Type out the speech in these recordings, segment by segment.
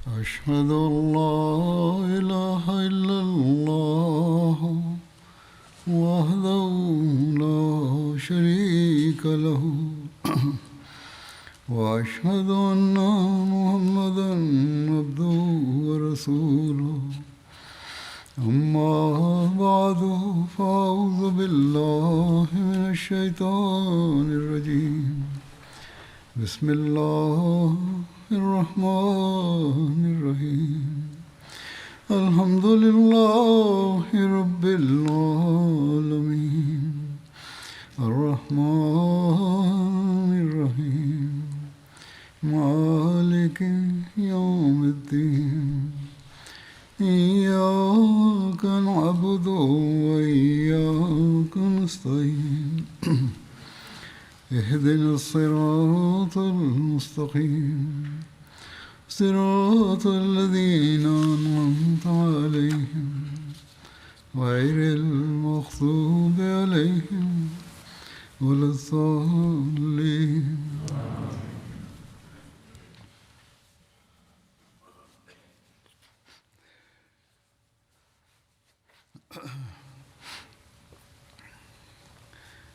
أشهد أن لا إله إلا الله وحده لا شريك له وأشهد أن محمدا عبده ورسوله أما بعد فأعوذ بالله من الشيطان الرجيم بسم الله الرحمن الرحيم الحمد لله رب العالمين الرحمن الرحيم مالك يوم الدين إياك نعبد وإياك نستعين اهدنا الصراط المستقيم صراط الذين أنعمت عليهم غير المغضوب عليهم ولا الضالين.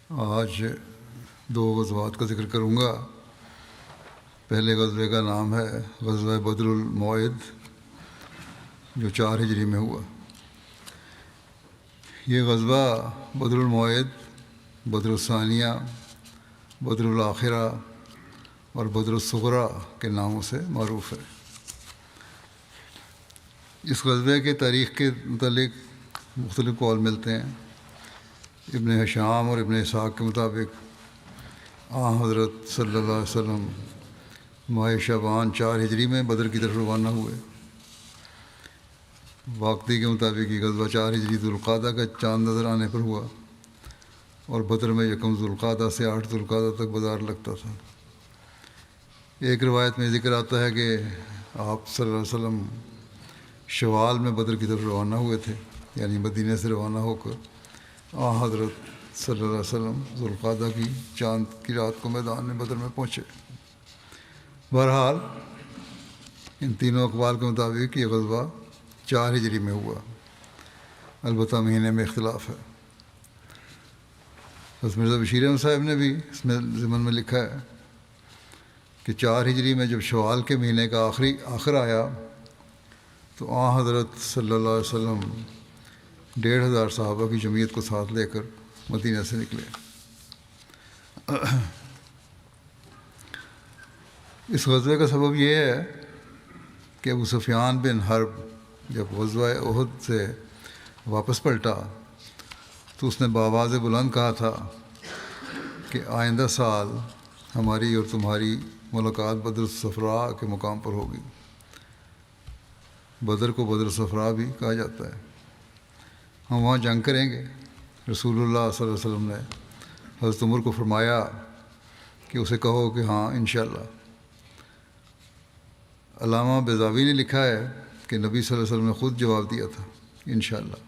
آج دو غزوات کا ذکر کروں گا. پہلے غزوے کا نام ہے غزوہ بدر الموعد، جو 4 ہجری میں ہوا. یہ غزوہ بدر الموعد، بدر الثانیہ، بدر الآخرہ اور بدر الصغریٰ کے ناموں سے معروف ہے. اس غزوے کے تاریخ کے متعلق مختلف قول ملتے ہیں. ابن ہشام اور ابن اسحاق کے مطابق حضرت صلی اللہ علیہ وسلم ماہ شعبان 4 ہجری میں بدر کی طرف روانہ ہوئے. واقعی کے مطابق یہ غزوہ 4 ہجری ذوالقعدہ کا چاند نظر آنے پر ہوا اور بدر میں 1 ذوالقعدہ سے 8 ذوالقعدہ تک بازار لگتا تھا. ایک روایت میں ذکر آتا ہے کہ آپ صلی اللہ علیہ وسلم شوال میں بدر کی طرف روانہ ہوئے تھے، یعنی مدینہ سے روانہ ہو کر حضرت صلی اللہ علیہ وسلم ذوالقعدہ کی چاند کی رات کو میدان بدر میں پہنچے. بہرحال ان تینوں اقوال کے مطابق یہ غزوہ 4 ہجری میں ہوا، البتہ مہینے میں اختلاف ہے. حضرت مرزا بشیر احمد صاحب نے بھی اس میں ضمن میں لکھا ہے کہ 4 ہجری میں جب شوال کے مہینے کا آخر آیا تو حضرت صلی اللہ علیہ وسلم 1,500 صحابہ کی جمعیت کو ساتھ لے کر مدینہ سے نکلے. اس غزوے کا سبب یہ ہے کہ ابو سفیان بن حرب جب غزوہ احد سے واپس پلٹا تو اس نے بآواز بلند کہا تھا کہ آئندہ سال ہماری اور تمہاری ملاقات بدر الصفراء کے مقام پر ہوگی. بدر کو بدر الصفراء بھی کہا جاتا ہے. ہم وہاں جنگ کریں گے. رسول اللہ صلی اللہ علیہ وسلم نے حضرت عمر کو فرمایا کہ اسے کہو کہ ہاں انشاءاللہ. علامہ بیضاوی نے لکھا ہے کہ نبی صلی اللہ علیہ وسلم نے خود جواب دیا تھا انشاءاللہ.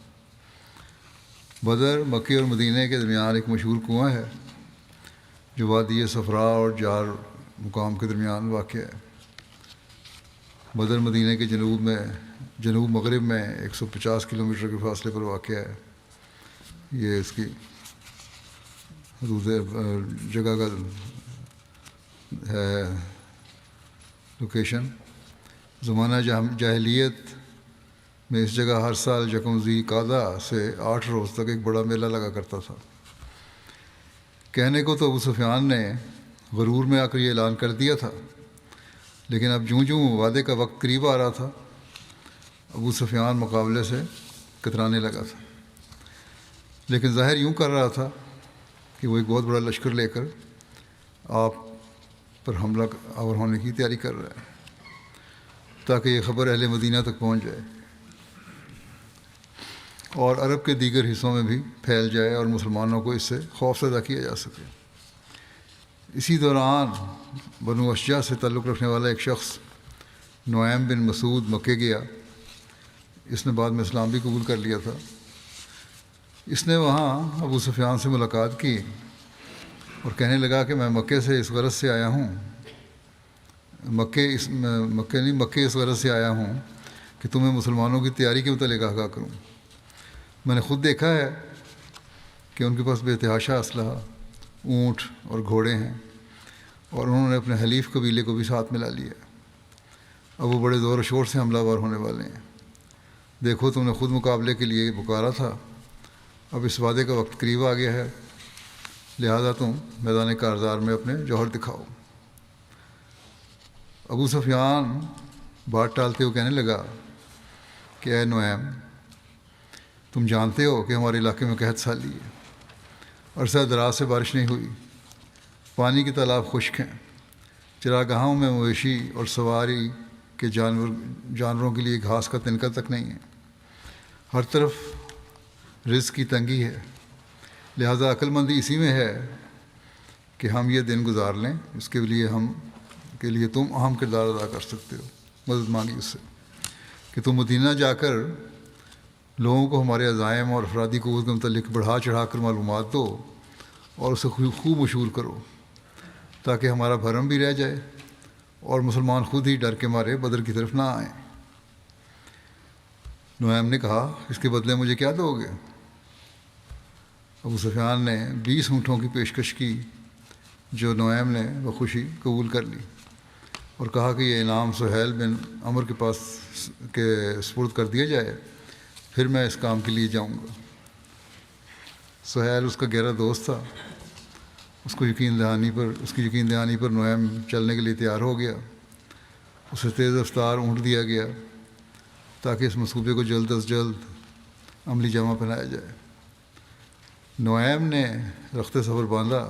بدر مکے اور مدینہ کے درمیان ایک مشہور کنواں ہے جو وادی صفراء اور جار مقام کے درمیان واقع ہے. بدر مدینہ کے جنوب مغرب میں 150 کلومیٹر کے فاصلے پر واقع ہے. یہ اس کی حدود جگہ کا ہے لوکیشن. زمانہ جاہلیت میں اس جگہ ہر سال یکم ذی قعدہ سے 8 روز تک ایک بڑا میلہ لگا کرتا تھا. کہنے کو تو ابو سفیان نے غرور میں آ کر یہ اعلان کر دیا تھا، لیکن اب جوں وعدے کا وقت قریب آ رہا تھا ابو سفیان مقابلے سے کترانے لگا تھا. لیکن ظاہر یوں کر رہا تھا کہ وہ ایک بہت بڑا لشکر لے کر آپ پر حملہ آور ہونے کی تیاری کر رہا ہے تاکہ یہ خبر اہل مدینہ تک پہنچ جائے اور عرب کے دیگر حصوں میں بھی پھیل جائے اور مسلمانوں کو اس سے خوف زدہ کیا جا سکے. اسی دوران بنو اشجع سے تعلق رکھنے والا ایک شخص نعیم بن مسعود مکے گیا. اس نے بعد میں اسلام بھی قبول کر لیا تھا. اس نے وہاں ابو سفیان سے ملاقات کی اور کہنے لگا کہ میں مکے سے اس غرض سے آیا ہوں مکے اس غرض سے آیا ہوں کہ تمہیں مسلمانوں کی تیاری کے متعلق آگاہ کروں۔ میں نے خود دیکھا ہے کہ ان کے پاس بے تحاشا اسلحہ، اونٹ اور گھوڑے ہیں، اور انہوں نے اپنے حلیف قبیلے کو بھی ساتھ ملا لیا۔ اب وہ بڑے زور و شور سے حملہ آور ہونے والے ہیں۔ دیکھو تم نے خود مقابلے کے لیے پکارا تھا، اب اس وعدے کا وقت قریب آ گیا ہے، لہذا تم میدان کارزار میں اپنے جوہر دکھاؤ۔ ابو سفیان بات ٹالتے ہوئے کہنے لگا کہ اے نعیم، تم جانتے ہو کہ ہمارے علاقے میں قحط سالی ہے، عرصہ دراز سے بارش نہیں ہوئی، پانی کے تالاب خشک ہیں، چراگاہوں میں مویشی اور سواری کے جانوروں کے لیے گھاس کا تنکا تک نہیں ہے، ہر طرف رزق کی تنگی ہے، لہذا عقل مندی اسی میں ہے کہ ہم یہ دن گزار لیں، اس کے لیے تم اہم کردار ادا کر سکتے ہو۔ مدد مانگی اس سے کہ تم مدینہ جا کر لوگوں کو ہمارے عزائم اور افرادی قوت کے متعلق بڑھا چڑھا کر معلومات دو اور اسے خوب مشہور کرو، تاکہ ہمارا بھرم بھی رہ جائے اور مسلمان خود ہی ڈر کے مارے بدر کی طرف نہ آئیں۔ نعیم نے کہا اس کے بدلے مجھے کیا دو گے؟ ابو سفیان نے 20 اونٹوں کی پیشکش کی جو نعیم نے بخوشی قبول کر لی اور کہا کہ یہ انعام سہیل بن عمر کے پاس سپرد کر دیا جائے، پھر میں اس کام کے لیے جاؤں گا۔ سہیل اس کا گہرا دوست تھا، اس کی یقین دہانی پر نعیم چلنے کے لیے تیار ہو گیا۔ اسے تیز رفتار اونٹ دیا گیا تاکہ اس منصوبے کو جلد از جلد عملی جامہ پہنایا جائے۔ نعیم نے رخت سفر باندھا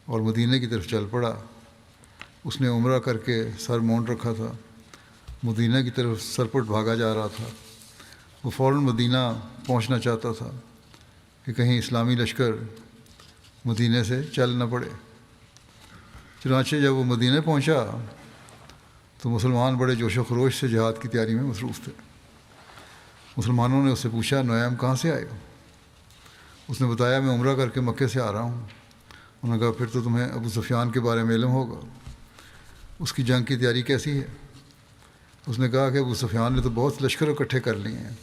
اور مدینہ کی طرف چل پڑا۔ اس نے عمرہ کر کے سر مونڈ رکھا تھا، مدینہ کی طرف سرپٹ بھاگا جا رہا تھا۔ وہ فوراً مدینہ پہنچنا چاہتا تھا کہ کہیں اسلامی لشکر مدینہ سے چل نہ پڑے۔ چنانچہ جب وہ مدینہ پہنچا تو مسلمان بڑے جوش و خروش سے جہاد کی تیاری میں مصروف تھے۔ مسلمانوں نے اس سے پوچھا نعیم کہاں سے آئے ہو؟ اس نے بتایا میں عمرہ کر کے مکے سے آ رہا ہوں۔ انہوں نے کہا پھر تو تمہیں ابو سفیان کے بارے میں علم ہوگا، اس کی جنگ کی تیاری کیسی ہے؟ اس نے کہا کہ ابو سفیان نے تو بہت لشکر اکٹھے کر لیے ہیں،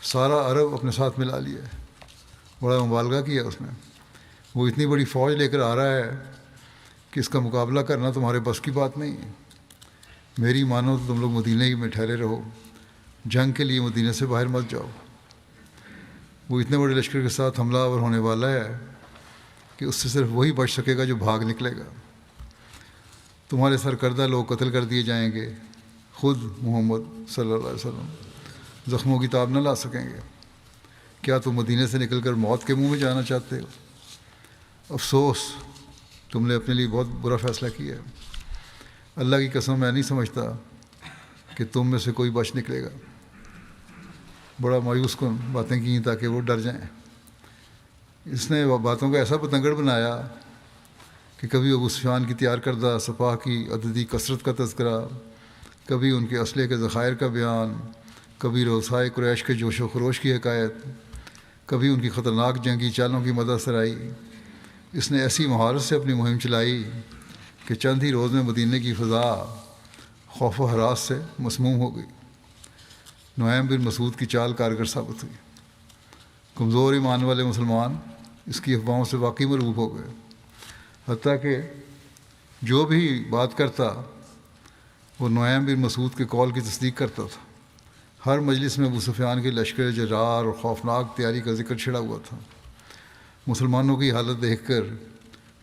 سارا عرب اپنے ساتھ ملا لیا ہے۔ بڑا مبالغہ کیا اس نے، وہ اتنی بڑی فوج لے کر آ رہا ہے کہ اس کا مقابلہ کرنا تمہارے بس کی بات نہیں ہے۔ میری مانو تو تم لوگ مدینہ ہی میں ٹھہرے رہو، جنگ کے لیے مدینہ سے باہر مت جاؤ۔ وہ اتنے بڑے لشکر کے ساتھ حملہ آور ہونے والا ہے کہ اس سے صرف وہی بچ سکے گا جو بھاگ نکلے گا۔ تمہارے سرکردہ لوگ قتل کر دیے جائیں گے، خود محمد صلی اللہ علیہ وسلم زخموں کی تاب نہ لا سکیں گے۔ کیا تم مدینہ سے نکل کر موت کے منہ میں جانا چاہتے ہو؟ افسوس، تم نے اپنے لیے بہت برا فیصلہ کیا ہے۔ اللہ کی قسم میں نہیں سمجھتا کہ تم میں سے کوئی بچ نکلے گا۔ بڑا مایوس کن باتیں کیں تاکہ وہ ڈر جائیں۔ اس نے باتوں کا ایسا پتنگڑ بنایا کہ کبھی ابو سفیان کی تیار کردہ سپاہ کی عددی کثرت کا تذکرہ، کبھی ان کے اسلحے کے ذخائر کا بیان، کبھی رؤسائے قریش کے جوش و خروش کی حکایت، کبھی ان کی خطرناک جنگی چالوں کی مدح سرائی۔ اس نے ایسی مہارت سے اپنی مہم چلائی کہ چند ہی روز میں مدینہ کی فضا خوف و ہراس سے مسموم ہو گئی۔ نعیم بن مسعود کی چال کارگر ثابت ہوئی۔ کمزور ایمان والے مسلمان اس کی افواہوں سے واقعی مرعوب ہو گئے، حتیٰ کہ جو بھی بات کرتا وہ نعیم بن مسعود کے قول کی تصدیق کرتا تھا۔ ہر مجلس میں ابو سفیان کے لشکر جرار اور خوفناک تیاری کا ذکر چھڑا ہوا تھا۔ مسلمانوں کی حالت دیکھ کر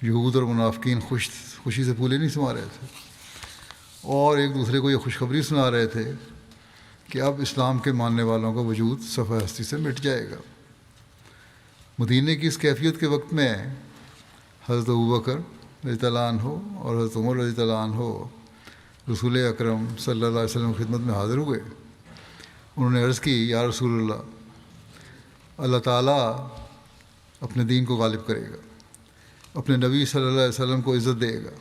یہود اور منافقین خوشی سے پھولے نہیں سما رہے تھے اور ایک دوسرے کو یہ خوشخبری سنا رہے تھے کہ اب اسلام کے ماننے والوں کا وجود صفحہ ہستی سے مٹ جائے گا۔ مدینہ کی اس کیفیت کے وقت میں حضرت ابوبکر رضی اللہ عنہ اور حضرت عمر رضی اللہ عنہ رسول اکرم صلی اللہ علیہ وسلم کی خدمت میں حاضر ہوئے۔ انہوں نے عرض کی یا رسول اللہ، اللہ تعالیٰ اپنے دین کو غالب کرے گا، اپنے نبی صلی اللہ علیہ وسلم کو عزت دے گا۔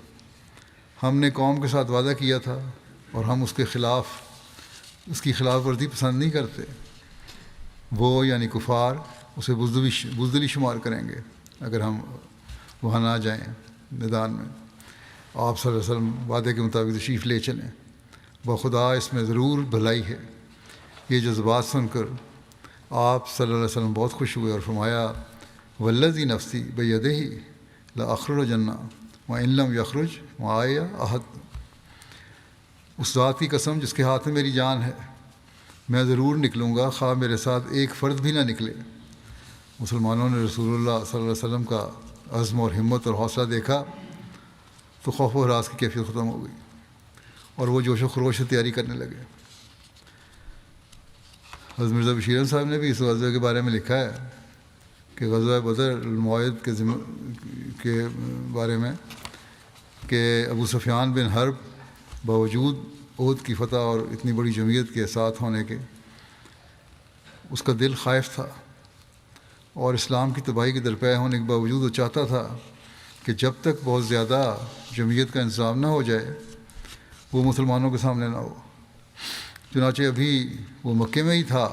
ہم نے قوم کے ساتھ وعدہ کیا تھا اور ہم اس کی خلاف ورزی پسند نہیں کرتے۔ وہ یعنی کفار اسے بزدلی شمار کریں گے اگر ہم وہاں نہ جائیں میدان میں۔ آپ صلی اللہ علیہ وسلم وعدے کے مطابق تشریف لے چلیں، بخدا اس میں ضرور بھلائی ہے۔ یہ جذبات سن کر آپ صلی اللہ علیہ وسلم بہت خوش ہوئے اور فرمایا والذی نفسی بیدہ لاخرجن وان لم یخرج معایا احد، اس ذات کی قسم جس کے ہاتھ میں میری جان ہے، میں ضرور نکلوں گا خواہ میرے ساتھ ایک فرد بھی نہ نکلے۔ مسلمانوں نے رسول اللہ صلی اللہ علیہ وسلم کا عزم اور ہمت اور حوصلہ دیکھا تو خوف و ہراس کی کیفیت ختم ہو گئی اور وہ جوش و خروش سے تیاری کرنے لگے۔ حضرت مرزا بشیر احمد صاحب نے بھی اس غزوے کے بارے میں لکھا ہے کہ غزوہ بدر الموعد کے بارے میں کہ ابو سفیان بن حرب باوجود احد کی فتح اور اتنی بڑی جمعیت کے ساتھ ہونے کے اس کا دل خائف تھا، اور اسلام کی تباہی کے درپے ہونے کے باوجود وہ چاہتا تھا کہ جب تک بہت زیادہ جمعیت کا انتظام نہ ہو جائے وہ مسلمانوں کے سامنے نہ ہو۔ چنانچہ ابھی وہ مکے میں ہی تھا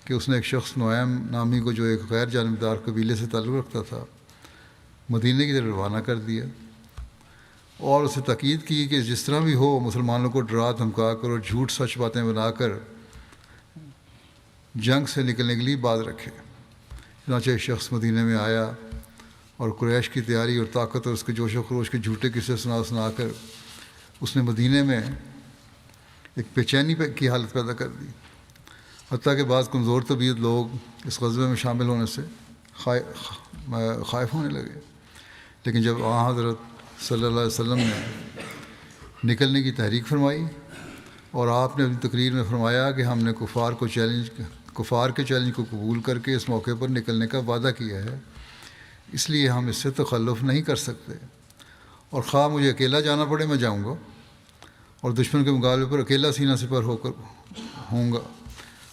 کہ اس نے ایک شخص نعیم نامی کو جو ایک غیر جانبدار قبیلے سے تعلق رکھتا تھا مدینے کی طرف روانہ کر دیا اور اسے تاکید کی کہ جس طرح بھی ہو مسلمانوں کو ڈرا دھمکا کر اور جھوٹ سچ باتیں بنا کر جنگ سے نکلنے کے لیے باز رکھے۔ چنانچہ ایک شخص مدینے میں آیا اور قریش کی تیاری اور طاقت اور اس کے جوش و خروش کے جھوٹے قصے سنا کر اس نے مدینے میں ایک بے چینی کی حالت پیدا کر دی، حتیٰ کہ بعض کمزور طبیعت لوگ اس غزوے میں شامل ہونے سے خائف ہونے لگے۔ لیکن جب حضرت صلی اللہ علیہ وسلم نے نکلنے کی تحریک فرمائی اور آپ نے اپنی تقریر میں فرمایا کہ ہم نے کفار کے چیلنج کو قبول کر کے اس موقع پر نکلنے کا وعدہ کیا ہے، اس لیے ہم اس سے تخلف نہیں کر سکتے، اور خواہ مجھے اکیلا جانا پڑے میں جاؤں گا اور دشمن کے مقابلے پر اکیلا سینہ سپر ہوں گا۔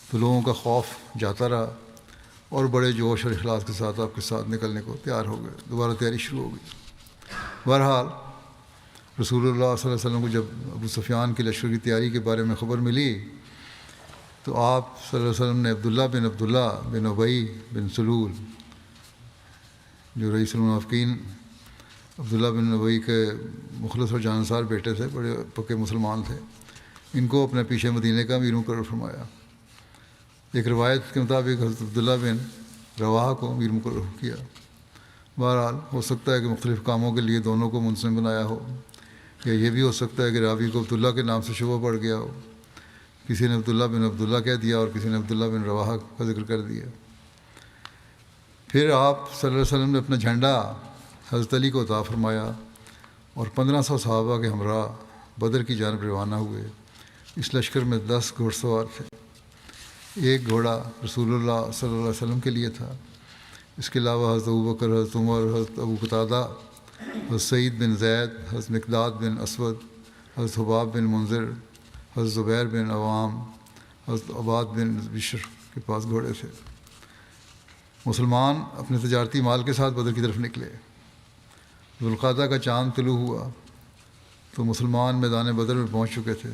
تو لوگوں کا خوف جاتا رہا اور بڑے جوش اور اخلاص کے ساتھ آپ کے ساتھ نکلنے کو تیار ہو گئے، دوبارہ تیاری شروع ہو گئی۔ بہرحال رسول اللہ صلی اللہ علیہ وسلم کو جب ابو سفیان کی لشکر کی تیاری کے بارے میں خبر ملی تو آپ صلی اللہ علیہ وسلم نے عبداللہ بن ابی بن سلول، جو رئیس المنافقین عبداللہ بن ابی کے مخلص اور جانصار بیٹے تھے، بڑے پکے مسلمان تھے، ان کو اپنے پیچھے مدینے کا امیر مقرر فرمایا۔ ایک روایت کے مطابق حضرت عبداللہ بن رواحہ کو امیر مقرر کیا۔ بہرحال ہو سکتا ہے کہ مختلف کاموں کے لیے دونوں کو منظم بنایا ہو، یا یہ بھی ہو سکتا ہے کہ راوی کو عبداللہ کے نام سے شبہ پڑ گیا ہو، کسی نے عبداللہ بن عبداللہ کہہ دیا اور کسی نے عبداللہ بن رواحہ کا ذکر کر دیا۔ پھر آپ صلی اللہ علیہ وسلم نے اپنا جھنڈا حضرت علی کو عطا فرمایا اور 1500 صحابہ کے ہمراہ بدر کی جانب روانہ ہوئے۔ اس لشکر میں 10 گھوڑ سوار تھے، ایک گھوڑا رسول اللہ صلی اللہ علیہ وسلم کے لیے تھا۔ اس کے علاوہ حضرت ابوبکر، حضرت عمر، حضرت ابو قتادہ، حضرت سعید بن زید، حضرت مقداد بن اسود، حضرت حباب بن منذر، حضرت زبیر بن عوام، حضرت عباد بن بشر کے پاس گھوڑے تھے۔ مسلمان اپنے تجارتی مال کے ساتھ بدر کی طرف نکلے۔ ذوالقعدہ کا چاند طلوع ہوا تو مسلمان میدان بدر میں پہنچ چکے تھے۔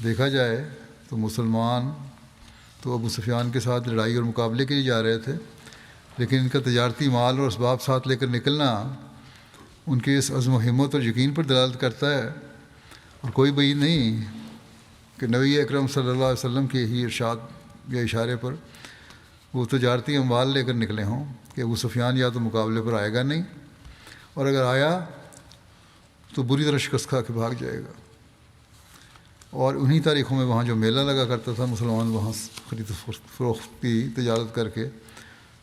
دیکھا جائے تو مسلمان تو ابو سفیان کے ساتھ لڑائی اور مقابلے کے لیے جا رہے تھے، لیکن ان کا تجارتی مال اور اسباب ساتھ لے کر نکلنا ان کے اس عزم و ہمت اور یقین پر دلالت کرتا ہے، اور کوئی بعید نہیں کہ نبی اکرم صلی اللہ علیہ وسلم کے ہی ارشاد یا اشارے پر وہ تجارتی اموال لے کر نکلے ہوں کہ ابو سفیان یا تو مقابلے پر آئے گا نہیں، اور اگر آیا تو بری طرح شکست کھا کے بھاگ جائے گا۔ اور انہی تاریخوں میں وہاں جو میلہ لگا کرتا تھا، مسلمان وہاں خرید و فروخت کی تجارت کر کے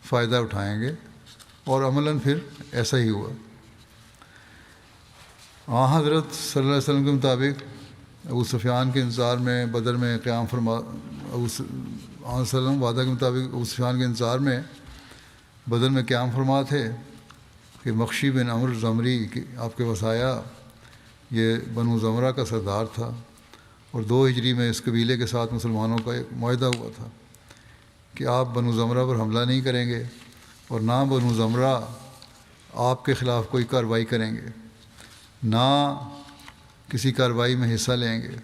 فائدہ اٹھائیں گے، اور عملاً پھر ایسا ہی ہوا۔ حضرت صلی اللہ علیہ وسلم کے مطابق ابو سفیان کے انتظار میں بدر میں قیام فرما وسلم وعدہ کے مطابق ابو سفیان کے انتظار میں بدر میں قیام فرما تھے کہ مخشی بن عمرو زمری آپ کے پاس آیا۔ یہ بنو زمرہ کا سردار تھا، اور 2 ہجری میں اس قبیلے کے ساتھ مسلمانوں کا ایک معاہدہ ہوا تھا کہ آپ بنو زمرہ پر حملہ نہیں کریں گے، اور نہ بنو زمرہ آپ کے خلاف کوئی کارروائی کریں گے، نہ کسی کارروائی میں حصہ لیں گے،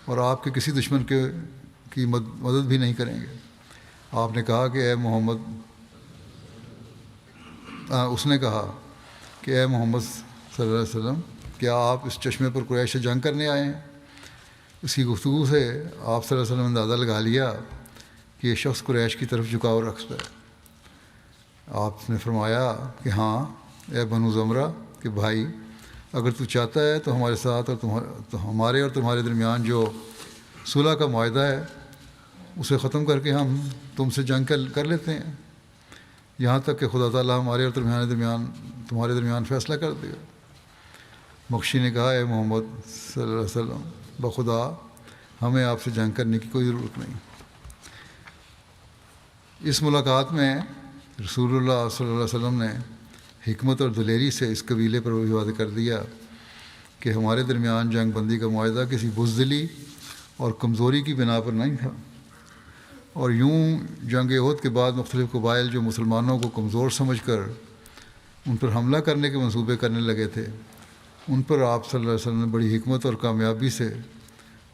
اور آپ کے کسی دشمن کی مدد بھی نہیں کریں گے۔ آپ نے کہا کہ اے محمد اس نے کہا کہ اے محمد صلی صلی اللہ علیہ وسلم کیا آپ اس چشمے پر قریش سے جنگ کرنے آئے ہیں؟ اس کی گفتگو سے آپ صلی اللہ علیہ وسلم نے اندازہ لگا لیا کہ یہ شخص قریش کی طرف جھکاؤ رکھتا ہے۔ آپ نے فرمایا کہ ہاں اے بنو زمرہ کہ بھائی، اگر تو چاہتا ہے تو ہمارے ساتھ تو ہمارے اور تمہارے درمیان جو صلح کا معاہدہ ہے اسے ختم کر کے ہم تم سے جنگ کر لیتے ہیں، یہاں تک کہ خدا تعالیٰ ہمارے اور تمہارے درمیان فیصلہ کر دے گا۔ مخشی نے کہا اے محمد صلی اللہ علیہ وسلم، بخدا ہمیں آپ سے جنگ کرنے کی کوئی ضرورت نہیں۔ اس ملاقات میں رسول اللہ صلی اللہ علیہ وسلم نے حکمت اور دلیری سے اس قبیلے پر بھی واضح کر دیا کہ ہمارے درمیان جنگ بندی کا معاہدہ کسی بزدلی اور کمزوری کی بنا پر نہیں تھا، اور یوں جنگ احد کے بعد مختلف قبائل جو مسلمانوں کو کمزور سمجھ کر ان پر حملہ کرنے کے منصوبے کرنے لگے تھے، ان پر آپ صلی اللہ علیہ وسلم نے بڑی حکمت اور کامیابی سے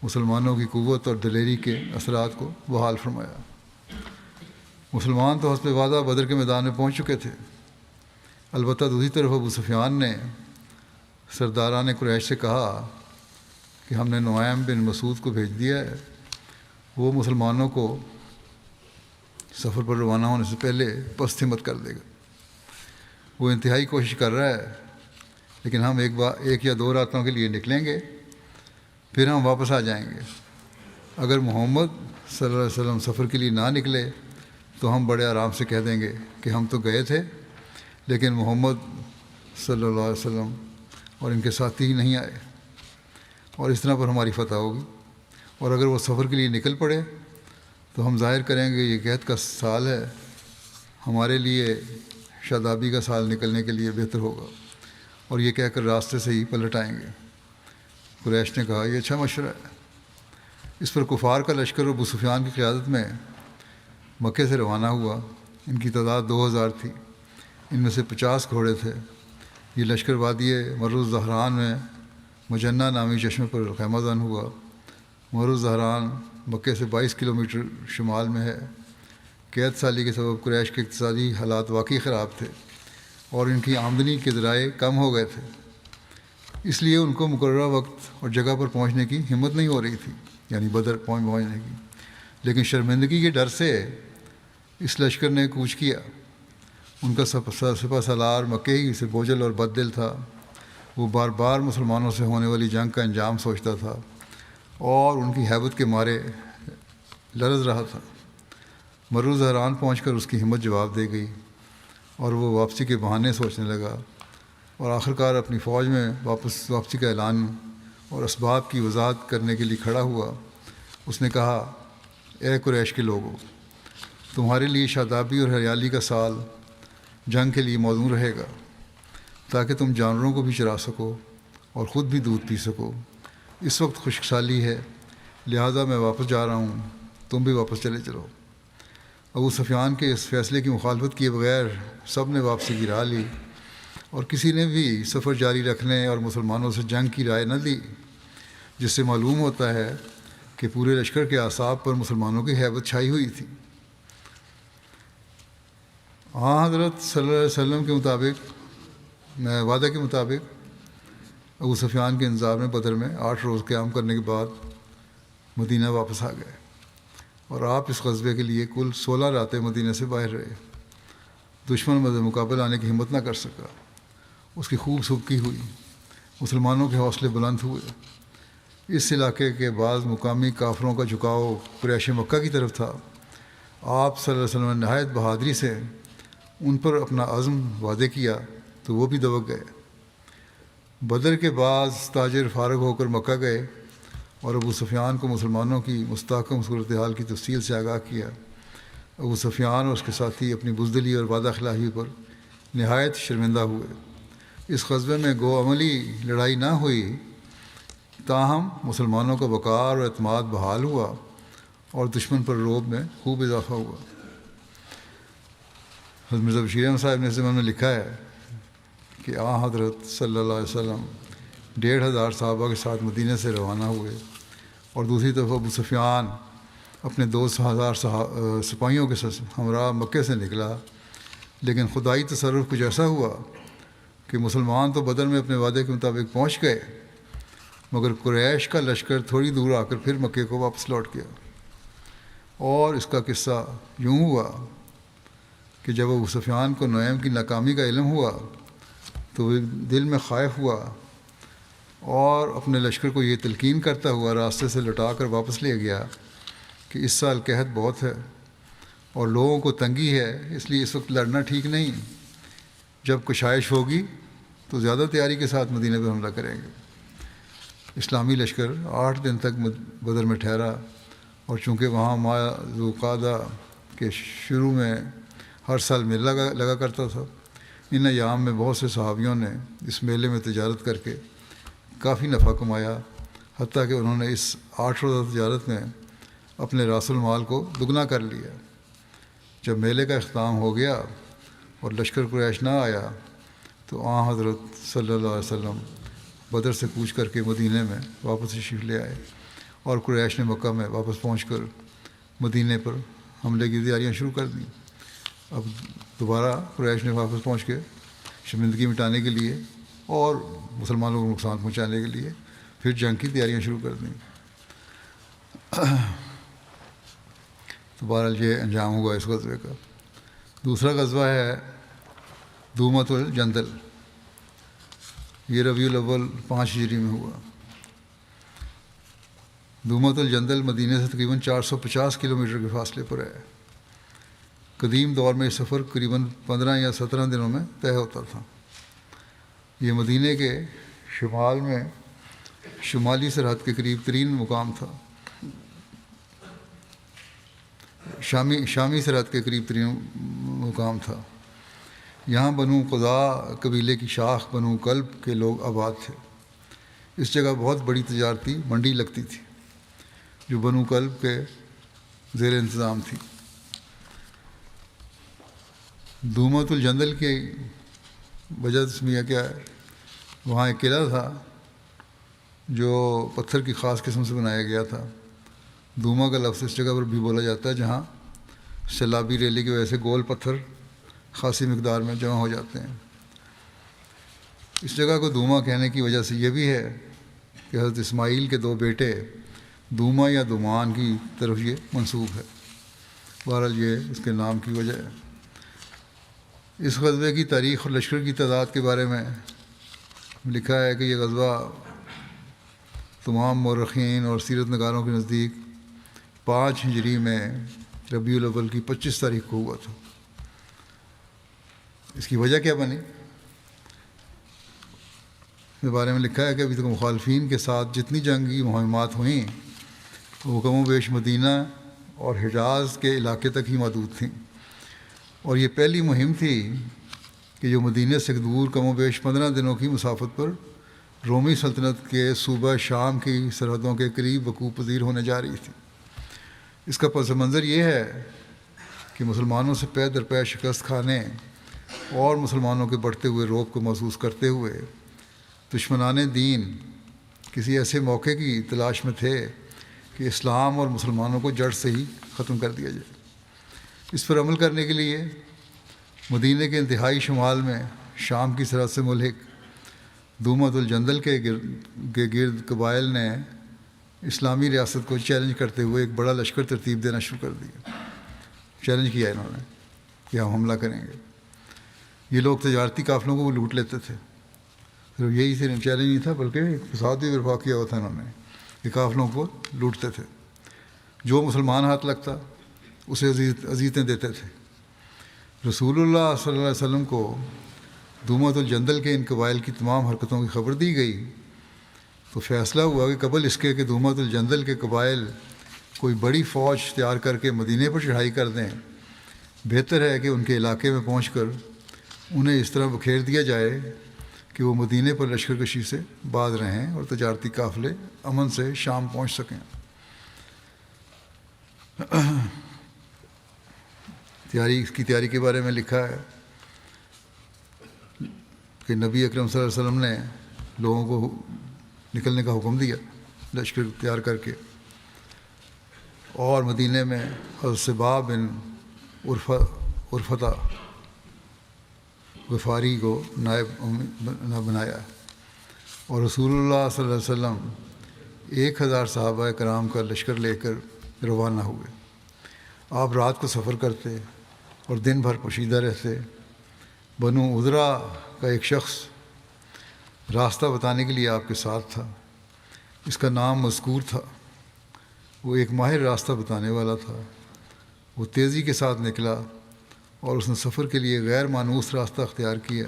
مسلمانوں کی قوت اور دلیری کے اثرات کو بحال فرمایا۔ مسلمان تو حسب وعدہ بدر کے میدان میں پہنچ چکے تھے، البتہ دوسری طرف ابو سفیان نے سرداران قریش سے کہا کہ ہم نے نعیم بن مسعود کو بھیج دیا ہے، وہ مسلمانوں کو سفر پر روانہ ہونے سے پہلے پست ہمت کر دے گا۔ وہ انتہائی کوشش کر رہا ہے، لیکن ہم ایک یا دو راتوں کے لیے نکلیں گے، پھر ہم واپس آ جائیں گے۔ اگر محمد صلی اللہ علیہ وسلم سفر کے لیے نہ نکلے تو ہم بڑے آرام سے کہہ دیں گے کہ ہم تو گئے تھے لیکن محمد صلی اللہ علیہ وسلم اور ان کے ساتھی ہی نہیں آئے، اور اس طرح پر ہماری فتح ہوگی۔ اور اگر وہ سفر کے لیے نکل پڑے تو ہم ظاہر کریں گے یہ قحط کا سال ہے، ہمارے لیے شادابی کا سال نکلنے کے لیے بہتر ہوگا، اور یہ کہہ کر راستے سے ہی پلٹ آئیں گے۔ قریش نے کہا یہ اچھا مشورہ ہے۔ اس پر کفار کا لشکر ابو سفیان کی قیادت میں مکے سے روانہ ہوا۔ ان کی تعداد 2000 تھی، ان میں سے 50 گھوڑے تھے۔ یہ لشکر وادی مر الزہران میں مجنہ نامی چشمے پر خیمہ زن ہوا۔ مر الزہران مکے سے 22 کلومیٹر شمال میں ہے۔ قحط سالی کے سبب قریش کے اقتصادی حالات واقعی خراب تھے اور ان کی آمدنی کے ذرائع کم ہو گئے تھے، اس لیے ان کو مقررہ وقت اور جگہ پر پہنچنے کی ہمت نہیں ہو رہی تھی، یعنی بدر پہنچنے کی۔ لیکن شرمندگی کے ڈر سے اس لشکر نے کوچ کیا۔ ان کا سپہ سالار مکے ہی سے بوجھل اور بد دل تھا۔ وہ بار بار مسلمانوں سے ہونے والی جنگ کا انجام سوچتا تھا اور ان کی ہیبت کے مارے لرز رہا تھا۔ مر الزہران پہنچ کر اس کی ہمت جواب دے گئی اور وہ واپسی کے بہانے سوچنے لگا، اور آخرکار اپنی فوج میں واپسی کا اعلان اور اسباب کی وضاحت کرنے کے لیے کھڑا ہوا۔ اس نے کہا اے قریش کے لوگو، تمہارے لیے شادابی اور ہریالی کا سال جنگ کے لیے موزوں رہے گا، تاکہ تم جانوروں کو بھی چرا سکو اور خود بھی دودھ پی سکو۔ اس وقت خشک سالی ہے، لہذا میں واپس جا رہا ہوں، تم بھی واپس چلے چلو۔ ابو سفیان کے اس فیصلے کی مخالفت کیے بغیر سب نے واپسی کی راہ لی، اور کسی نے بھی سفر جاری رکھنے اور مسلمانوں سے جنگ کی رائے نہ دی، جس سے معلوم ہوتا ہے کہ پورے لشکر کے اعصاب پر مسلمانوں کی ہیبت چھائی ہوئی تھی۔ حضرت صلی اللہ علیہ وسلم کے وعدے کے مطابق ابو سفیان کے انتظار میں بدر میں 8 روز قیام کرنے کے بعد مدینہ واپس آ گئے، اور آپ اس غزوے کے لیے کل 16 راتیں مدینہ سے باہر رہے۔ دشمن مقابل آنے کی ہمت نہ کر سکا، اس کی خوب سبکی ہوئی، مسلمانوں کے حوصلے بلند ہوئے۔ اس علاقے کے بعض مقامی کافروں کا جھکاؤ قریش مکہ کی طرف تھا۔ آپ صلی اللہ علیہ وسلم نے نہایت بہادری سے ان پر اپنا عزم واضح کیا تو وہ بھی دبک گئے۔ بدر کے بعض تاجر فارغ ہو کر مکہ گئے اور ابو سفیان کو مسلمانوں کی مستحکم صورتحال کی تفصیل سے آگاہ کیا۔ ابو سفیان اور اس کے ساتھی اپنی بزدلی اور وعدہ خلافی پر نہایت شرمندہ ہوئے۔ اس غزوے میں گو عملی لڑائی نہ ہوئی، تاہم مسلمانوں کا وقار اور اعتماد بحال ہوا اور دشمن پر رعب میں خوب اضافہ ہوا۔ حضرت مرزا بشیر احمد صاحب نے اس زمانے میں لکھا ہے کہ حضرت صلی اللہ علیہ وسلم 1500 صحابہ کے ساتھ مدینہ سے روانہ ہوئے، اور دوسری طرف ابو سفیان اپنے 2000 سپاہیوں کے ہمراہ مکے سے نکلا، لیکن خدائی تصرف کچھ ایسا ہوا کہ مسلمان تو بدر میں اپنے وعدے کے مطابق پہنچ گئے، مگر قریش کا لشکر تھوڑی دور آ کر پھر مکے کو واپس لوٹ گیا۔ اور اس کا قصہ یوں ہوا کہ جب ابو سفیان کو نعیم کی ناکامی کا علم ہوا تو وہ دل میں خائف ہوا اور اپنے لشکر کو یہ تلقین کرتا ہوا راستے سے لٹا کر واپس لے گیا کہ اس سال قحط بہت ہے اور لوگوں کو تنگی ہے، اس لیے اس وقت لڑنا ٹھیک نہیں، جب کشائش ہوگی تو زیادہ تیاری کے ساتھ مدینہ پہ حملہ کریں گے۔ اسلامی لشکر 8 دن تک بدر میں ٹھہرا، اور چونکہ وہاں ماہ ذوالقعدہ کے شروع میں ہر سال میلہ لگا کرتا تھا، ان ایام میں بہت سے صحابیوں نے اس میلے میں تجارت کر کے کافی نفع کمایا، حتیٰ کہ انہوں نے اس 8 روزہ تجارت میں اپنے راس المال کو دگنا کر لیا۔ جب میلے کا اختتام ہو گیا اور لشکر قریش نہ آیا تو حضرت صلی اللہ علیہ وسلم بدر سے کوچ کر کے مدینہ میں واپس تشریف لے آئے، اور قریش نے مکہ میں واپس پہنچ کر مدینہ پر حملے کی تیاریاں شروع کر دیں۔ اب دوبارہ قریش نے واپس پہنچ کے شرمندگی مٹانے کے لیے اور مسلمانوں کو نقصان پہنچانے کے لیے پھر جنگ کی تیاریاں شروع کر دیں۔ تو بہرحال یہ انجام ہوا اس غزوے کا۔ دوسرا غزوہ ہے دومۃ الجندل، یہ ربیع الاول 5 ہجری میں ہوا۔ دومۃ الجندل مدینہ سے تقریباً 450 کلومیٹر کے فاصلے پر ہے۔ قدیم دور میں یہ سفر قریباً 15 یا 17 دنوں میں طے ہوتا تھا۔ یہ مدینہ کے شمال میں شمالی سرحد کے قریب ترین مقام تھا، شامی سرحد کے قریب ترین مقام تھا۔ یہاں بنو قضاء قبیلے کی شاخ بنو کلب کے لوگ آباد تھے۔ اس جگہ بہت بڑی تجارتی منڈی لگتی تھی جو بنو کلب کے زیر انتظام تھی۔ دومۃ الجندل کی وجہ تسمیہ کیا ہے؟ وہاں ایک قلعہ تھا جو پتھر کی خاص قسم سے بنایا گیا تھا۔ دوما کا لفظ اس جگہ پر بھی بولا جاتا ہے جہاں سیلابی ریلی کی وجہ سے گول پتھر خاصی مقدار میں جمع ہو جاتے ہیں۔ اس جگہ کو دوما کہنے کی وجہ سے یہ بھی ہے کہ حضرت اسماعیل کے 2 بیٹے دوما یا دومان کی طرف یہ منسوب ہے۔ بہرحال یہ اس کے نام کی وجہ ہے۔ اس غزوے کی تاریخ اور لشکر کی تعداد کے بارے میں لکھا ہے کہ یہ غزوہ تمام مورخین اور سیرت نگاروں کے نزدیک 5 ہجری میں ربیع الاول کی 25 تاریخ کو ہوا تھا۔ اس کی وجہ کیا بنی؟ اس کے بارے میں لکھا ہے کہ ابھی تک مخالفین کے ساتھ جتنی جنگی مہمات ہوئیں وہ کم و بیش مدینہ اور حجاز کے علاقے تک ہی محدود تھیں، اور یہ پہلی مہم تھی کہ جو مدینہ سے دور کم و بیش 15 دنوں کی مسافت پر رومی سلطنت کے صوبہ شام کی سرحدوں کے قریب وقوع پذیر ہونے جا رہی تھی۔ اس کا پس منظر یہ ہے کہ مسلمانوں سے پے در پے شکست کھانے اور مسلمانوں کے بڑھتے ہوئے رعب کو محسوس کرتے ہوئے دشمنان دین کسی ایسے موقع کی تلاش میں تھے کہ اسلام اور مسلمانوں کو جڑ سے ہی ختم کر دیا جائے۔ اس پر عمل کرنے کے لیے مدینہ کے انتہائی شمال میں شام کی سرحد سے ملحق دومۃ الجندل کے گرد قبائل نے اسلامی ریاست کو چیلنج کرتے ہوئے ایک بڑا لشکر ترتیب دینا شروع کر دیا۔ چیلنج کیا انہوں نے کہ ہم حملہ کریں گے۔ یہ لوگ تجارتی قافلوں کو لوٹ لیتے تھے، صرف یہی صرف چیلنج نہیں تھا بلکہ ایک فساد بھی برپا کیا ہوا تھا انہوں نے کہ قافلوں کو لوٹتے تھے، جو مسلمان ہاتھ لگتا اسے اذیتیں دیتے تھے۔ رسول اللہ صلی اللہ علیہ وسلم کو دومۃ الجندل کے ان قبائل کی تمام حرکتوں کی خبر دی گئی تو فیصلہ ہوا کہ قبل اس کے کہ دومۃ الجندل کے قبائل کوئی بڑی فوج تیار کر کے مدینے پر چڑھائی کر دیں، بہتر ہے کہ ان کے علاقے میں پہنچ کر انہیں اس طرح بکھیر دیا جائے کہ وہ مدینے پر لشکر کشی سے باز رہیں اور تجارتی قافلے امن سے شام پہنچ سکیں۔ اس کی تیاری کے بارے میں لکھا ہے کہ نبی اکرم صلی اللہ علیہ وسلم نے لوگوں کو نکلنے کا حکم دیا لشکر تیار کر کے، اور مدینہ میں حضرت صبا بن عرفتہ غفاری کو نائب نہ بنایا، اور رسول اللہ صلی اللہ علیہ وسلم 1000 صحابہ کرام کا لشکر لے کر روانہ ہوئے۔ آپ رات کو سفر کرتے اور دن بھر پوشیدہ رہتے۔ بنو عذرا کا ایک شخص راستہ بتانے کے لیے آپ کے ساتھ تھا، اس کا نام مذکور تھا۔ وہ ایک ماہر راستہ بتانے والا تھا۔ وہ تیزی کے ساتھ نکلا اور اس نے سفر کے لیے غیر مانوس راستہ اختیار کیا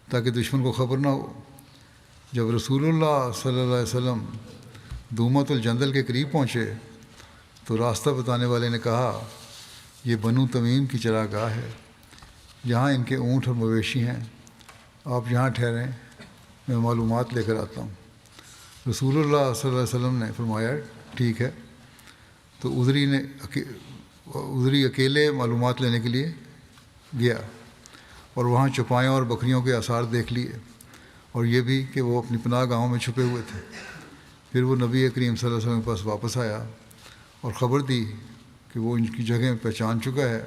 تاکہ دشمن کو خبر نہ ہو۔ جب رسول اللہ صلی اللہ علیہ وسلم دومت الجندل کے قریب پہنچے تو راستہ بتانے والے نے کہا، یہ بنو تمیم کی چراگاہ ہے، یہاں ان کے اونٹ اور مویشی ہیں، آپ یہاں ٹھہریں، میں معلومات لے کر آتا ہوں۔ رسول اللہ صلی اللہ علیہ وسلم نے فرمایا، ٹھیک ہے۔ تو عذری اکیلے معلومات لینے کے لیے گیا اور وہاں چوپایوں اور بکریوں کے آثار دیکھ لیے، اور یہ بھی کہ وہ اپنی پناہ گاہوں میں چھپے ہوئے تھے۔ پھر وہ نبی کریم صلی اللہ علیہ وسلم کے پاس واپس آیا اور خبر دی کہ وہ ان کی جگہ پہچان چکا ہے۔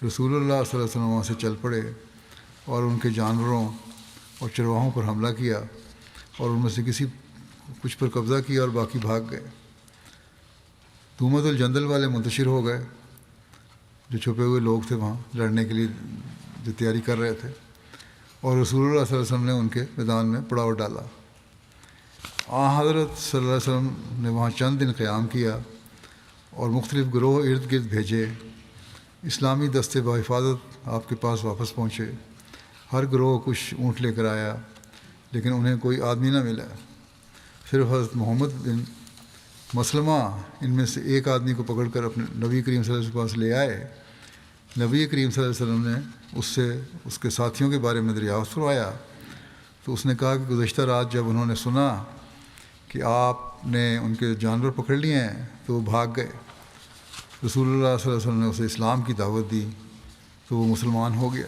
رسول اللہ صلی اللہ علیہ وسلم وہاں سے چل پڑے اور ان کے جانوروں اور چرواہوں پر حملہ کیا اور ان میں سے کچھ پر قبضہ کیا اور باقی بھاگ گئے۔ دومت الجندل والے منتشر ہو گئے، جو چھپے ہوئے لوگ تھے وہاں لڑنے کے لیے جو تیاری کر رہے تھے، اور رسول اللہ صلی اللہ علیہ وسلم نے ان کے میدان میں پڑاؤ ڈالا۔ حضرت صلی اللہ علیہ وسلم نے وہاں چند دن قیام کیا اور مختلف گروہ ارد گرد بھیجے۔ اسلامی دستے بحفاظت آپ کے پاس واپس پہنچے۔ ہر گروہ کچھ اونٹ لے کر آیا، لیکن انہیں کوئی آدمی نہ ملا۔ صرف حضرت محمد بن مسلمہ ان میں سے ایک آدمی کو پکڑ کر اپنے نبی کریم صلی اللہ علیہ وسلم کے پاس لے آئے۔ نبی کریم صلی اللہ علیہ وسلم نے اس سے اس کے ساتھیوں کے بارے میں دریافت فرمایا تو اس نے کہا کہ گزشتہ رات جب انہوں نے سنا کہ آپ نے ان کے جانور پکڑ لیے ہیں تو وہ بھاگ گئے۔ رسول اللہ صلی اللہ علیہ وسلم نے اسے اسلام کی دعوت دی تو وہ مسلمان ہو گیا۔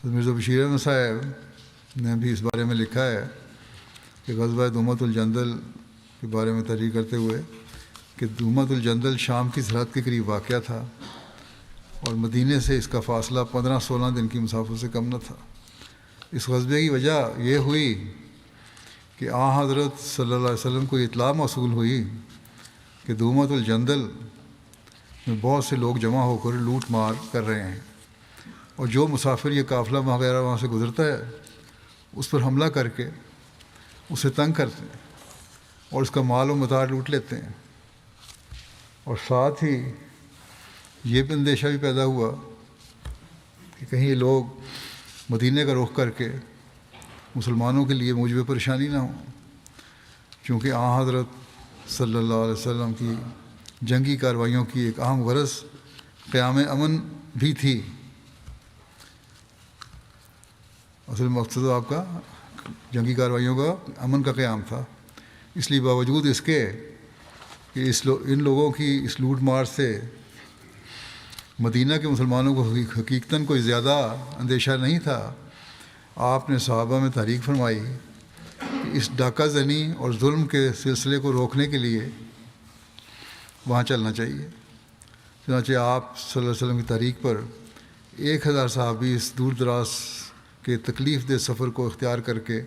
مرزا بشیر احمد صاحب نے بھی اس بارے میں لکھا ہے کہ غزوہ دومت الجندل کے بارے میں تحریر کرتے ہوئے کہ دومت الجندل شام کی سرحد کے قریب واقع تھا اور مدینے سے اس کا فاصلہ 15-16 دن کی مسافت سے کم نہ تھا۔ اس غزوے کی وجہ یہ ہوئی کہ حضرت صلی اللہ علیہ وسلم کو اطلاع موصول ہوئی کہ دومت الجندل میں بہت سے لوگ جمع ہو کر لوٹ مار کر رہے ہیں، اور جو مسافر یہ قافلہ وغیرہ وہاں سے گزرتا ہے اس پر حملہ کر کے اسے تنگ کرتے ہیں اور اس کا مال و متاع لوٹ لیتے ہیں۔ اور ساتھ ہی یہ بھی اندیشہ بھی پیدا ہوا کہ کہیں یہ لوگ مدینے کا رخ کر کے مسلمانوں کے لیے موجب پریشانی نہ ہوں، چونکہ حضرت صلی اللہ علیہ وسلم کی جنگی کارروائیوں کی ایک اہم غرض قیام امن بھی تھی۔ اصل مقصد آپ کا جنگی کارروائیوں کا امن کا قیام تھا۔ اس لیے باوجود اس کے کہ ان لوگوں کی اس لوٹ مار سے مدینہ کے مسلمانوں کو حقیقتاً کوئی زیادہ اندیشہ نہیں تھا، آپ نے صحابہ میں تحریک فرمائی کہ اس ڈاکہ زنی اور ظلم کے سلسلے کو روکنے کے لیے وہاں چلنا چاہیے۔ چنانچہ آپ صلی اللہ علیہ وسلم کی تحریک پر 1000 صحابی اس دور دراز کے تکلیف دہ سفر کو اختیار کر کے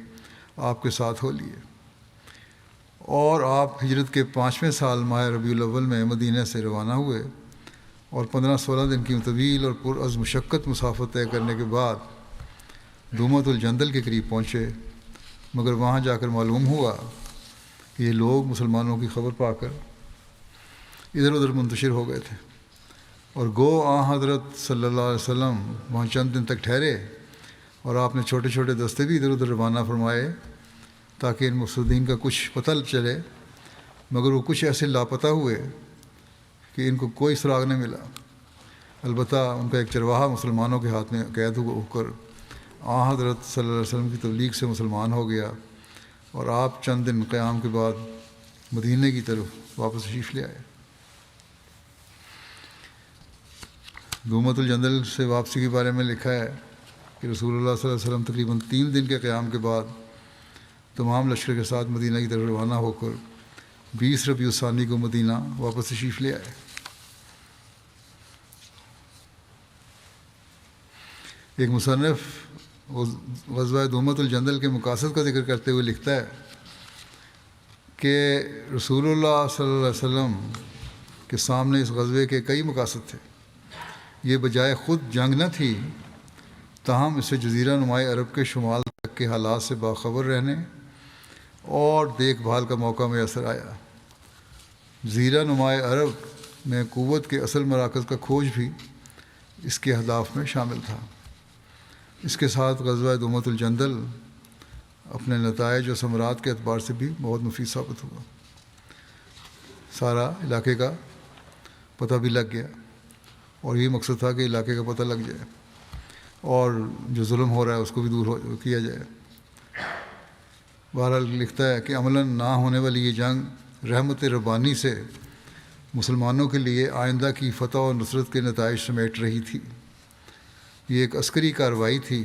آپ کے ساتھ ہو لیے، اور آپ ہجرت کے 5ویں سال ماہ ربیع الاول میں مدینہ سے روانہ ہوئے اور 15-16 دن کی طویل اور پرعز مشقت مسافت طے کرنے کے بعد دومت الجندل کے قریب پہنچے، مگر وہاں جا کر معلوم ہوا کہ یہ لوگ مسلمانوں کی خبر پا کر ادھر ادھر منتشر ہو گئے تھے، اور گو حضرت صلی اللہ علیہ وسلم وہاں چند دن تک ٹھہرے اور آپ نے چھوٹے چھوٹے دستے بھی ادھر ادھر روانہ فرمائے تاکہ ان مفسدین کا کچھ پتہ چلے، مگر وہ کچھ ایسے لاپتہ ہوئے کہ ان کو کوئی سراغ نہیں ملا۔ البتہ ان کا ایک چرواہا مسلمانوں کے ہاتھ میں قید ہو کر حضرت صلی اللہ علیہ وسلم کی تبلیغ سے مسلمان ہو گیا، اور آپ چند دن قیام کے بعد مدینے کی طرف واپس تشریف لے آئے۔ دومت الجندل سے واپسی کے بارے میں لکھا ہے کہ رسول اللہ صلی اللہ علیہ وسلم تقریباً 3 دن کے قیام کے بعد تمام لشکر کے ساتھ مدینہ کی طرف روانہ ہو کر 20 ربیع الثانی کو مدینہ واپس تشریف لے آئے۔ ایک مصنف غزوہ دومۃ الجندل کے مقاصد کا ذکر کرتے ہوئے لکھتا ہے کہ رسول اللہ صلی اللہ علیہ وسلم کے سامنے اس غزوے کے کئی مقاصد تھے. یہ بجائے خود جنگ نہ تھی، تاہم اسے جزیرہ نمائے عرب کے شمال تک کے حالات سے باخبر رہنے اور دیکھ بھال کا موقع میسر آیا. جزیرہ نمائے عرب میں قوت کے اصل مراکز کا کھوج بھی اس کے اہداف میں شامل تھا. اس کے ساتھ غزوہ دومۃ الجندل اپنے نتائج و ثمرات کے اعتبار سے بھی بہت مفید ثابت ہوا. سارا علاقے کا پتہ بھی لگ گیا، اور یہ مقصد تھا کہ علاقے کا پتہ لگ جائے اور جو ظلم ہو رہا ہے اس کو بھی دور کیا جائے. بہرحال لکھتا ہے کہ عملاً نہ ہونے والی یہ جنگ رحمت ربانی سے مسلمانوں کے لیے آئندہ کی فتح و نصرت کے نتائج سمیٹ رہی تھی. یہ ایک عسکری کارروائی تھی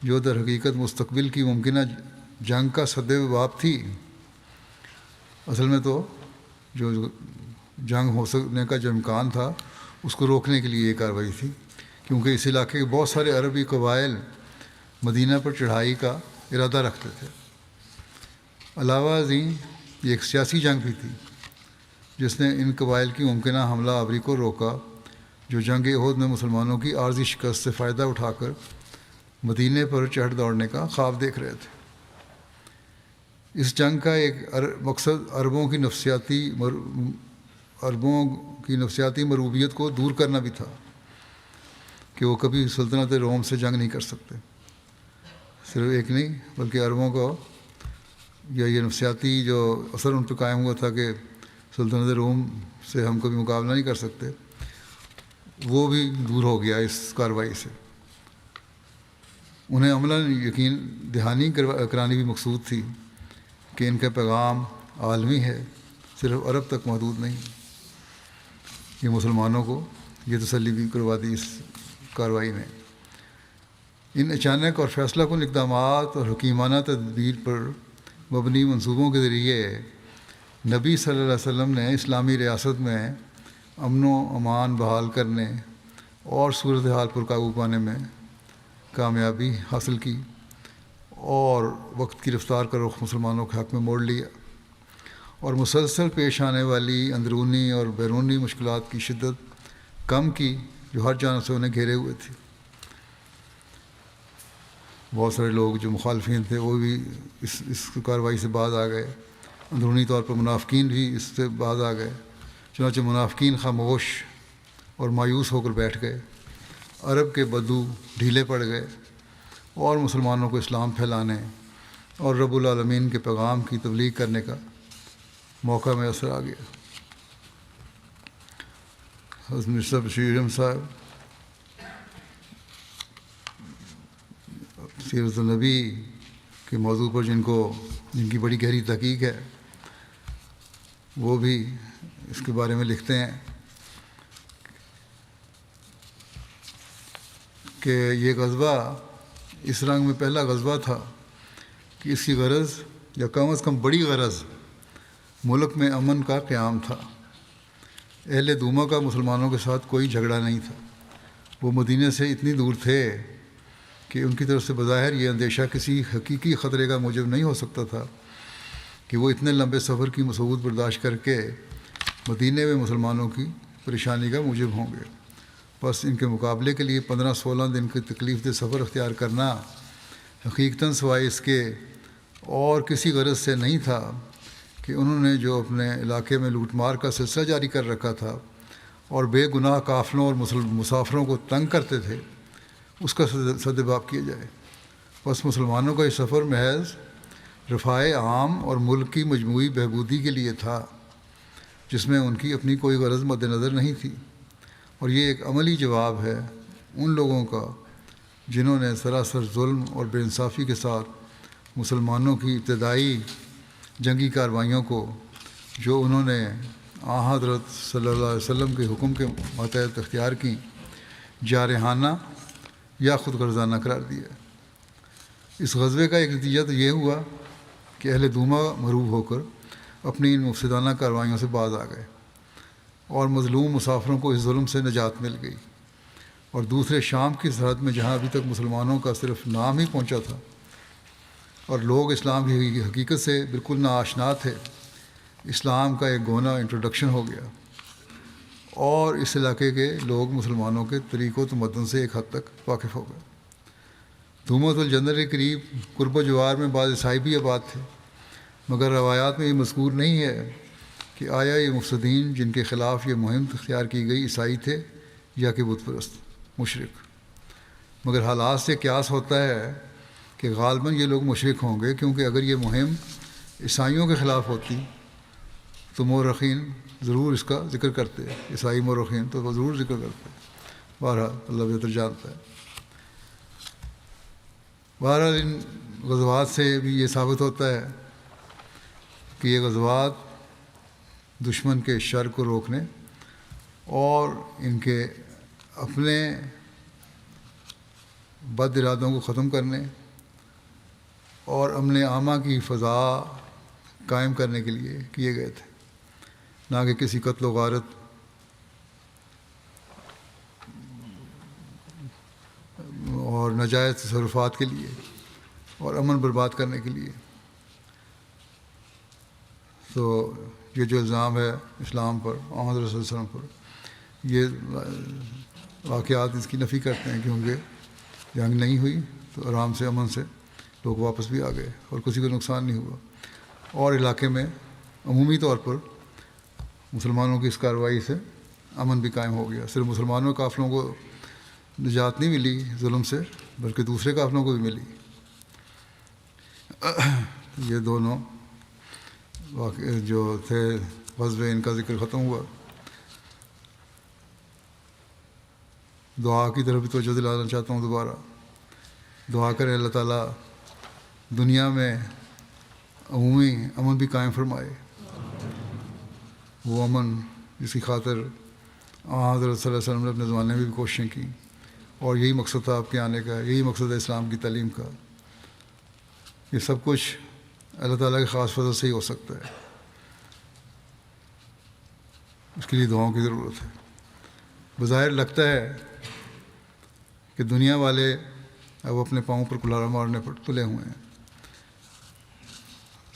جو در حقیقت مستقبل کی ممکنہ جنگ کا سد باب تھی. اصل میں تو جو جنگ ہو سکنے کا جو امکان تھا اس کو روکنے کے لیے یہ کارروائی تھی، کیونکہ اس علاقے کے بہت سارے عربی قبائل مدینہ پر چڑھائی کا ارادہ رکھتے تھے. علاوہ ازیں یہ ایک سیاسی جنگ بھی تھی جس نے ان قبائل کی ممکنہ حملہ آوری کو روکا جو جنگ احد میں مسلمانوں کی عارضی شکست سے فائدہ اٹھا کر مدینے پر چڑھ دوڑنے کا خواب دیکھ رہے تھے. اس جنگ کا ایک مقصد عربوں کی نفسیاتی مروبیت کو دور کرنا بھی تھا کہ وہ کبھی سلطنت روم سے جنگ نہیں کر سکتے. صرف ایک نہیں بلکہ عربوں کو یہ نفسیاتی جو اثر ان پہ قائم ہوا تھا کہ سلطنت روم سے ہم کبھی مقابلہ نہیں کر سکتے، وہ بھی دور ہو گیا اس کارروائی سے. انہیں عملاً یقین دہانی کرانی بھی مقصود تھی کہ ان کا پیغام عالمی ہے، صرف عرب تک محدود نہیں. یہ مسلمانوں کو یہ تسلی بھی کروا دی اس کارروائی نے. ان اچانک اور فیصلہ کن اقدامات اور حکیمانہ تدبیر پر مبنی منصوبوں کے ذریعے نبی صلی اللہ علیہ وسلم نے اسلامی ریاست میں امن و امان بحال کرنے اور صورتحال پر قابو پانے میں کامیابی حاصل کی اور وقت کی رفتار کا رخ مسلمانوں کے حق میں موڑ لیا اور مسلسل پیش آنے والی اندرونی اور بیرونی مشکلات کی شدت کم کی جو ہر جانب سے انہیں گھیرے ہوئے تھی. بہت سارے لوگ جو مخالفین تھے وہ بھی اس کارروائی سے باز آ گئے، اندرونی طور پر منافقین بھی اس سے باز آ گئے. چنانچہ منافقین خاموش اور مایوس ہو کر بیٹھ گئے، عرب کے بدو ڈھیلے پڑ گئے اور مسلمانوں کو اسلام پھیلانے اور رب العالمین کے پیغام کی تبلیغ کرنے کا موقع میسر آ گیا. حضرت مرزا بشیر احمد صاحب سیرت النبی کے موضوع پر جن کی بڑی گہری تحقیق ہے، وہ بھی اس کے بارے میں لکھتے ہیں کہ یہ غزوہ اس رنگ میں پہلا غزوہ تھا کہ اس کی غرض یا کم از کم بڑی غرض ملک میں امن کا قیام تھا. اہل دوما کا مسلمانوں کے ساتھ کوئی جھگڑا نہیں تھا. وہ مدینے سے اتنی دور تھے کہ ان کی طرف سے بظاہر یہ اندیشہ کسی حقیقی خطرے کا موجب نہیں ہو سکتا تھا کہ وہ اتنے لمبے سفر کی مصیبت برداشت کر کے مدینے میں مسلمانوں کی پریشانی کا موجب ہوں گے. بس ان کے مقابلے کے لیے 15-16 دن کی تکلیف دہ سفر اختیار کرنا حقیقتاً سوائے اس کے اور کسی غرض سے نہیں تھا کہ انہوں نے جو اپنے علاقے میں لوٹ مار کا سلسلہ جاری کر رکھا تھا اور بے گناہ قافلوں اور مسافروں کو تنگ کرتے تھے اس کا سدباب کیا جائے. بس مسلمانوں کا یہ سفر محض رفاع عام اور ملک کی مجموعی بہبودی کے لیے تھا جس میں ان کی اپنی کوئی غرض مد نظر نہیں تھی. اور یہ ایک عملی جواب ہے ان لوگوں کا جنہوں نے سراسر ظلم اور بے انصافی کے ساتھ مسلمانوں کی ابتدائی جنگی کارروائیوں کو جو انہوں نے حضرت صلی اللہ علیہ وسلم کے حکم کے ماتحت اختیار کی جارحانہ یا خود غرضانہ قرار دیا. اس غزوے کا ایک نتیجہ تو یہ ہوا کہ اہل دوما مغلوب ہو کر اپنی ان مفسدانہ کارروائیوں سے باز آ گئے اور مظلوم مسافروں کو اس ظلم سے نجات مل گئی اور دوسرے شام کی سرحد میں جہاں ابھی تک مسلمانوں کا صرف نام ہی پہنچا تھا اور لوگ اسلام کی حقیقت سے بالکل ناآشنا تھے، اسلام کا ایک گونا انٹروڈکشن ہو گیا اور اس علاقے کے لوگ مسلمانوں کے طریق و تمدن سے ایک حد تک واقف ہو گئے۔ دھومت الجندر کے قریب قرب و جوار میں بعض عیسائی بھی آباد تھے، مگر روایات میں یہ مذکور نہیں ہے کہ آیا یہ مفسدین جن کے خلاف یہ مہم اختیار کی گئی عیسائی تھے یا کہ بت پرست مشرک، مگر حالات سے قیاس ہوتا ہے کہ غالباً یہ لوگ مشرک ہوں گے، کیونکہ اگر یہ مہم عیسائیوں کے خلاف ہوتی تو مورخین ضرور اس کا ذکر کرتے، عیسائی مورخین تو وہ ضرور ذکر کرتے۔ بہرحال اللہ بہتر جانتا ہے۔ بہرحال ان غزوات سے بھی یہ ثابت ہوتا ہے کہ یہ غزوات دشمن کے شر کو روکنے اور ان کے اپنے بد ارادوں کو ختم کرنے اور امن عامہ کی فضا قائم کرنے کے لیے کیے گئے تھے، نہ کہ کسی قتل و غارت اور ناجائز تصرفات کے لیے اور امن برباد کرنے کے لیے۔ تو یہ جو الزام ہے اسلام پر، محمد رسول اللہ علیہ وسلم پر، یہ واقعات اس کی نفی کرتے ہیں، کیونکہ جنگ نہیں ہوئی تو آرام سے امن سے لوگ واپس بھی آ گئے اور کسی کو نقصان نہیں ہوا، اور علاقے میں عمومی طور پر مسلمانوں کی اس کارروائی سے امن بھی قائم ہو گیا۔ صرف مسلمانوں قافلوں کو نجات نہیں ملی ظلم سے، بلکہ دوسرے قافلوں کو بھی ملی۔ یہ دونوں واقع جو تھے غزوے، ان کا ذکر ختم ہوا۔ دعا کی طرف بھی توجہ دلانا چاہتا ہوں دوبارہ۔ دعا کریں اللہ تعالیٰ دنیا میں عمومی امن بھی قائم فرمائے، وہ امن جس کی خاطر حضرت صلی اللہ علیہ وسلم نے اپنے زمانے میں بھی کوششیں کیں، اور یہی مقصد تھا آپ کے آنے کا، یہی مقصد ہے اسلام کی تعلیم کا۔ یہ سب کچھ اللہ تعالیٰ کے خاص فضل سے ہی ہو سکتا ہے، اس کے لیے دعاؤں کی ضرورت ہے۔ بظاہر لگتا ہے کہ دنیا والے اب اپنے پاؤں پر کلہاڑا مارنے پر تلے ہوئے ہیں،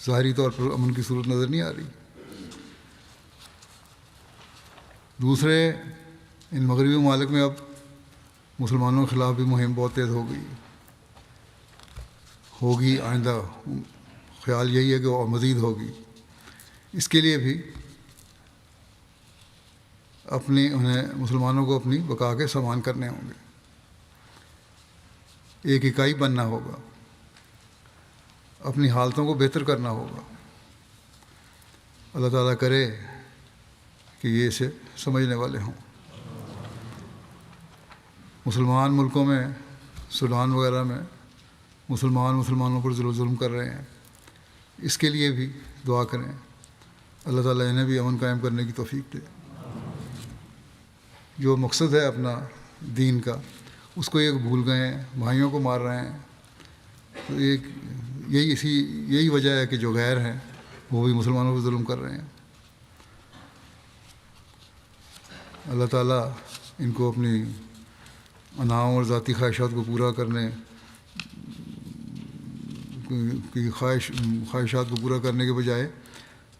ظاہری طور پر امن کی صورت نظر نہیں آ رہی۔ دوسرے ان مغربی ممالک میں اب مسلمانوں کے خلاف بھی مہم بہت تیز ہو گئی ہوگی، آئندہ خیال یہی ہے کہ اور مزید ہوگی۔ اس کے لیے بھی انہیں مسلمانوں کو اپنی بقا کے سامان کرنے ہوں گے، ایک اکائی بننا ہوگا، اپنی حالتوں کو بہتر کرنا ہوگا۔ اللہ تعالیٰ کرے کہ یہ اسے سمجھنے والے ہوں۔ مسلمان ملکوں میں، سوڈان وغیرہ میں مسلمانوں پر ظلم کر رہے ہیں، اس کے لیے بھی دعا کریں، اللہ تعالیٰ انہیں بھی امن قائم کرنے کی توفیق دے۔ جو مقصد ہے اپنا دین کا، اس کو یہ بھول گئے ہیں، بھائیوں کو مار رہے ہیں۔ تو یہی وجہ ہے کہ جو غیر ہیں وہ بھی مسلمانوں پر ظلم کر رہے ہیں۔ اللہ تعالیٰ ان کو اپنی اناؤں اور ذاتی خواہشات کو پورا کرنے کی خواہشات کو پورا کرنے کے بجائے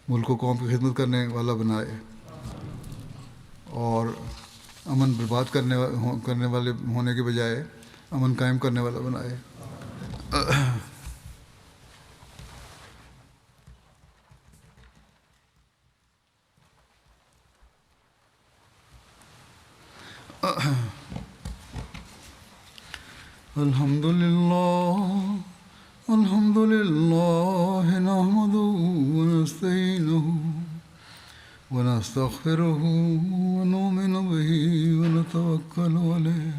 ملک و قوم کی خدمت کرنے والا بنائے، اور امن برباد کرنے والے ہونے کے بجائے امن قائم کرنے والا بنائے۔ الحمد لله نحمده ونستعينه ونستغفره ونؤمن به ونتوكل عليه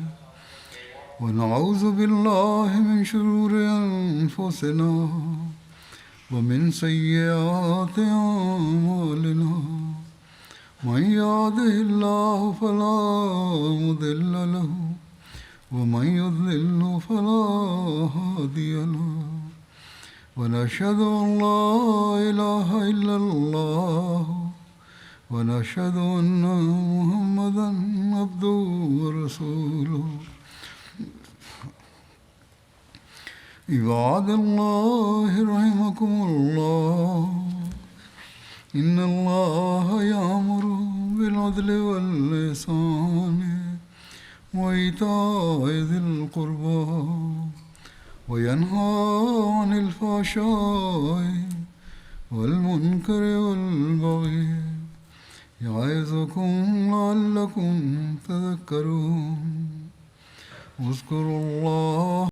ونعوذ بالله من شرور أنفسنا ومن سيئات أعمالنا من يهده الله فلا مضل له ومن يضلل فلا هادي له ونشهد أن لا إله إلا الله ونشهد أن محمدا عبده ورسوله. عباد الله رحمكم الله، إن الله يأمر بالعدل والإحسان وإيتاء ذي القربى وينهى عن الفحشاء والمنكر والبغي يعظكم لعلكم تذكرون. اذكروا الله